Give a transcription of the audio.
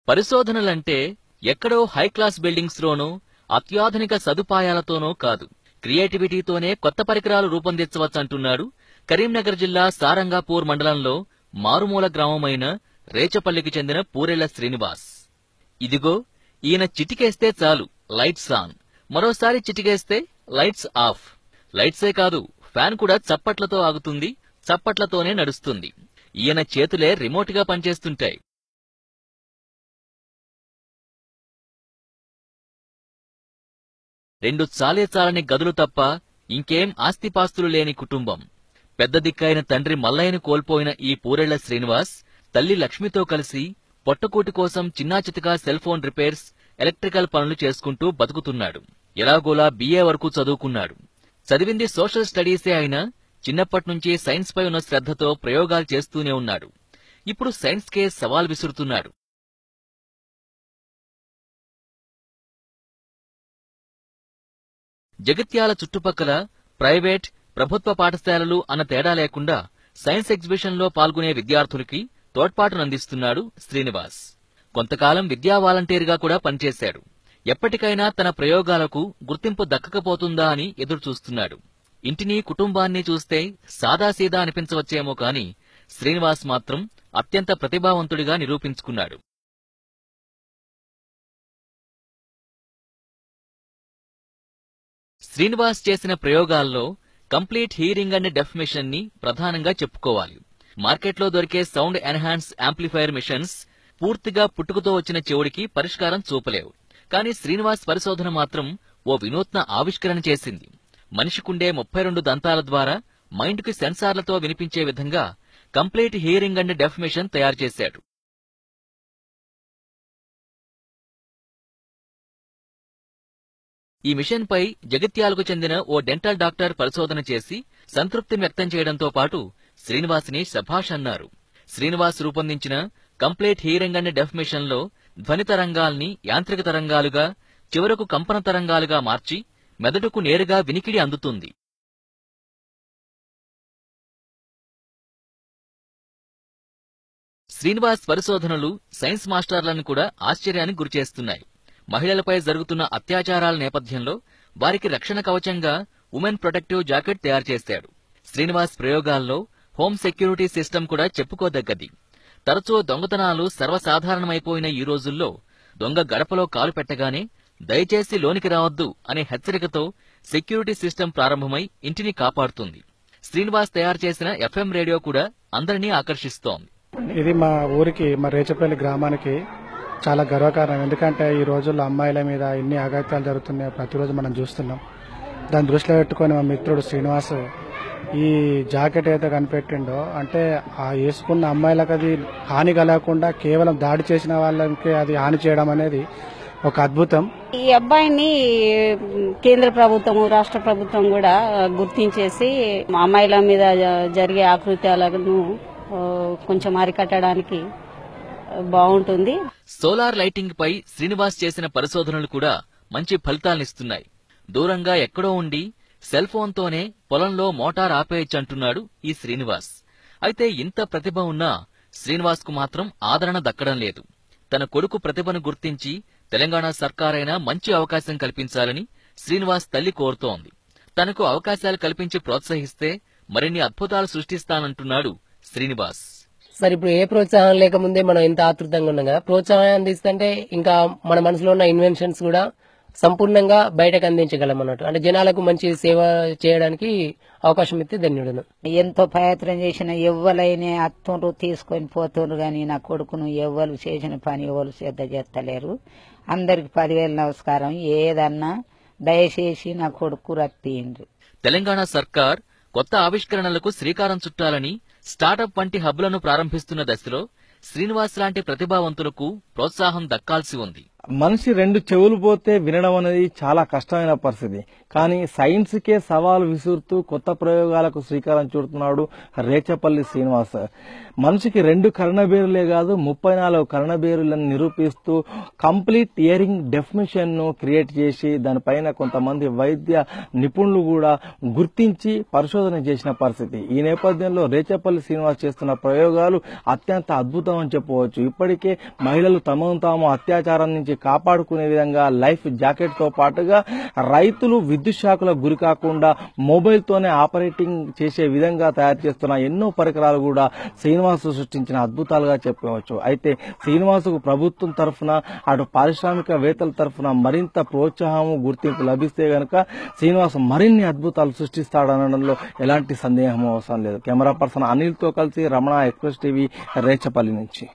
పరిశోధనలంటే ఎక్కడో high class buildings లోనో అత్యాధునిక సదుపాయాలతోనో కాదు, క్రియేటివిటీతోనే కొత్త పరికరాలు రూపొందించవచ్చంటున్నాడు కరీంనగర్ జిల్లా సారంగాపూర్ మండలంలో మారుమూల గ్రామమైన రేచపల్లికి చెందిన పూరెళ్ల శ్రీనివాస్. ఇదిగో ఈయన చిటికేస్తే చాలు లైట్స్ ఆన్, మరోసారి చిటికేస్తే లైట్స్ ఆఫ్. లైట్సే కాదు, ఫ్యాన్ కూడా చప్పట్లతో ఆగుతుంది, చప్పట్లతోనే నడుస్తుంది. ఈయన చేతులే రిమోట్ గా పనిచేస్తుంటాయి. రెండు చాలని గదులు తప్ప ఇంకేం ఆస్తిపాస్తులు లేని కుటుంబం. పెద్ద దిక్కైన తండ్రి మల్లయ్యను కోల్పోయిన ఈ పూరెళ్ల శ్రీనివాస్ తల్లి లక్ష్మితో కలిసి పొట్టకూటి కోసం చిన్నాచితకా సెల్ ఫోన్ రిపేర్స్, ఎలక్ట్రికల్ పనులు చేసుకుంటూ బతుకుతున్నాడు. ఎలాగోలా BA వరకు చదువుకున్నాడు. చదివింది సోషల్ స్టడీసే అయినా చిన్నప్పట్నుంచి సైన్స్ పై ఉన్న శ్రద్ధతో ప్రయోగాలు చేస్తూనే ఉన్నాడు. ఇప్పుడు సైన్స్ కే సవాల్ విసురుతున్నాడు. జగిత్యాల చుట్టుపక్కల ప్రైవేట్, ప్రభుత్వ పాఠశాలలు అన్న తేడా లేకుండా సైన్స్ ఎగ్జిబిషన్ లో పాల్గొనే విద్యార్థులకి తోడ్పాటునందిస్తున్నాడు శ్రీనివాస్. కొంతకాలం విద్యా వాలంటీర్గా కూడా పనిచేశాడు. ఎప్పటికైనా తన ప్రయోగాలకు గుర్తింపు దక్కకపోతుందా అని ఎదురుచూస్తున్నాడు. ఇంటిని కుటుంబాన్ని చూస్తే సాదాసీదా అనిపించవచ్చేమో కాని శ్రీనివాస్ మాత్రం అత్యంత ప్రతిభావంతుడిగా నిరూపించుకున్నాడు. శ్రీనివాస్ చేసిన ప్రయోగాల్లో complete hearing and deaf machine ని ప్రధానంగా చెప్పుకోవాలి. మార్కెట్లో దొరికే సౌండ్ ఎన్హాన్స్ యాంప్లిఫైర్ మిషన్స్ పూర్తిగా పుట్టుకతో వచ్చిన చెవుడికి పరిష్కారం చూపలేవు. కానీ శ్రీనివాస్ పరిశోధన మాత్రం ఓ వినూత్న ఆవిష్కరణ చేసింది. మనిషికుండే 32 దంతాల ద్వారా మైండ్కి సెన్సార్లతో వినిపించే విధంగా complete hearing and deaf machine తయారు చేశాడు. ఈ మిషన్ పై జగిత్యాలకు చెందిన ఓ డెంటల్ డాక్టర్ పరిశోధన చేసి సంతృప్తిని వ్యక్తం చేయడంతో పాటు శ్రీనివాస్ని శభాష్ అన్నారు. శ్రీనివాస్ రూపొందించిన complete hearing and deaf machine లో ధ్వని తరంగాల్ని యాంత్రిక తరంగాలుగా, చివరకు కంపన తరంగాలుగా మార్చి మెదడుకు నేరుగా వినికిడి అందుతుంది. శ్రీనివాస్ పరిశోధనలు సైన్స్ మాస్టర్లను కూడా ఆశ్చర్యానికి గురిచేస్తున్నాయి. మహిళలపై జరుగుతున్న అత్యాచారాల నేపథ్యంలో వారికి రక్షణ కవచంగా ఉమెన్ ప్రొటెక్టివ్ జాకెట్ తయారు చేశాడు. శ్రీనివాస్ ప్రయోగాల్లో హోమ్ సెక్యూరిటీ సిస్టమ్ కూడా చెప్పుకోదగ్గది. తరచూ దొంగతనాలు సర్వసాధారణమైపోయిన ఈ రోజుల్లో దొంగ గడపలో కాలు పెట్టగానే దయచేసి లోనికి రావద్దు అనే హెచ్చరికతో సెక్యూరిటీ సిస్టమ్ ప్రారంభమై ఇంటిని కాపాడుతుంది. శ్రీనివాస్ తయారు చేసిన FM రేడియో కూడా అందరినీ ఆకర్షిస్తోంది. ఇది మా ఊరికి, మా రేచపల్లి గ్రామానికి చాలా గర్వకారణం. ఎందుకంటే ఈ రోజుల్లో అమ్మాయిల మీద ఎన్ని ఆఘాతాలు జరుగుతున్నాయో ప్రతిరోజు మనం చూస్తున్నాం. దాన్ని దృష్టిలో పెట్టుకుని మా మిత్రుడు శ్రీనివాస్ ఈ జాకెట్ అయితే కనిపెట్టిండో, అంటే ఆ వేసుకున్న అమ్మాయిలకు అది హాని కలగకుండా కేవలం దాడి చేసిన వాళ్ళకి అది హాని చేయడం అనేది ఒక అద్భుతం. ఈ అబ్బాయిని కేంద్ర ప్రభుత్వం, రాష్ట్ర ప్రభుత్వం కూడా గుర్తించేసి అమ్మాయిల మీద జరిగే ఆకృత్యాలను కొంచెం అరికట్టడానికి బాగుంటుంది. సోలార్ లైటింగ్ పై శ్రీనివాస్ చేసిన పరిశోధనలు కూడా మంచి ఫలితాలనిస్తున్నాయి. దూరంగా ఎక్కడో ఉండి సెల్ ఫోన్ తోనే పొలంలో మోటార్ ఆపేయచ్చంటున్నాడు ఈ శ్రీనివాస్. అయితే ఇంత ప్రతిభ ఉన్నా శ్రీనివాస్ కు మాత్రం ఆదరణ దక్కడం లేదు. తన కొడుకు ప్రతిభను గుర్తించి తెలంగాణ సర్కారైనా మంచి అవకాశం కల్పించాలని శ్రీనివాస్ తల్లి కోరుతోంది. తనకు అవకాశాలు కల్పించి ప్రోత్సహిస్తే మరిన్ని అద్భుతాలు సృష్టిస్తానంటున్నాడు శ్రీనివాస్. సార్, ఇప్పుడు ఏ ప్రోత్సాహం లేకముందే మనం ఇంత ఆతృతంగా ఉన్నాం కదా, ప్రోత్సాహం అందిస్తుంటే ఇంకా మన మనసులో ఉన్న ఇన్వెన్షన్స్ కూడా సంపూర్ణంగా బయటకు అందించగలం అన్నట్టు. అంటే జనాలకు మంచి సేవ చేయడానికి అవకాశం ఇస్తే ధన్యుడును. ఎంతో ప్రయత్నం చేసిన ఎవ్వలైనా అత్తుండ్రు తీసుకొని పోతుండ్రు, కానీ నా కొడుకును ఎవ్వరు చేసిన పని ఎవరు శ్రద్ధ చేస్తలేరు. అందరికి 10,000 నమస్కారం. ఏదన్నా దయచేసి నా కొడుకు రప్పియండ్రు. తెలంగాణ సర్కార్ కొత్త ఆవిష్కరణలకు శ్రీకారం చుట్టాలని స్టార్టప్ వంటి హబ్లను ప్రారంభిస్తున్న దశలో శ్రీనివాస్ లాంటి ప్రతిభావంతులకు ప్రోత్సాహం దక్కాల్సి ఉంది. మనిషి 2 చెవులు పోతే వినడం అనేది చాలా కష్టమైన పరిస్థితి. కానీ సైన్స్కే సవాల్ విసురుతూ కొత్త ప్రయోగాలకు శ్రీకారం చుడుతున్నాడు రేచపల్లి శ్రీనివాస్. మనిషికి 2 కర్ణబేరులే కాదు 34 కర్ణబేరులను నిరూపిస్తూ కంప్లీట్ హియరింగ్ డెఫినేషన్ ను క్రియేట్ చేసి దానిపైన కొంతమంది వైద్య నిపుణులు కూడా గుర్తించి పరిశోధన చేసిన పరిస్థితి. ఈ నేపథ్యంలో రేచపల్లి శ్రీనివాస్ చేస్తున్న ప్రయోగాలు అత్యంత అద్భుతం అని చెప్పవచ్చు. ఇప్పటికే మహిళలు తమను తాము అత్యాచారం నుంచి కాపాడుకునే విధంగా లైఫ్ జాకెట్ తో పాటుగా రైతులు విద్యుత్ షాకులకు గురి కాకుండా మొబైల్ తోనే ఆపరేటింగ్ చేసే విధంగా తయారు చేస్తున్న ఎన్నో పరికరాలు కూడా శ్రీనివాస్ సృష్టించిన అద్భుతాలుగా చెప్పవచ్చు. అయితే శ్రీనివాసుకు ప్రభుత్వం తరఫున అటు పారిశ్రామికవేత్తల తరఫున మరింత ప్రోత్సాహం గుర్తింపు లభిస్తే గనక శ్రీనివాస్ మరిన్ని అద్భుతాలు సృష్టిస్తాడనడంలో ఎలాంటి సందేహం అవసరం లేదు. కెమెరా పర్సన్ అనిల్ తో కలిసి రమణ, ఎక్స్ప్రెస్ టీవీ, రేచపల్లి నుంచి.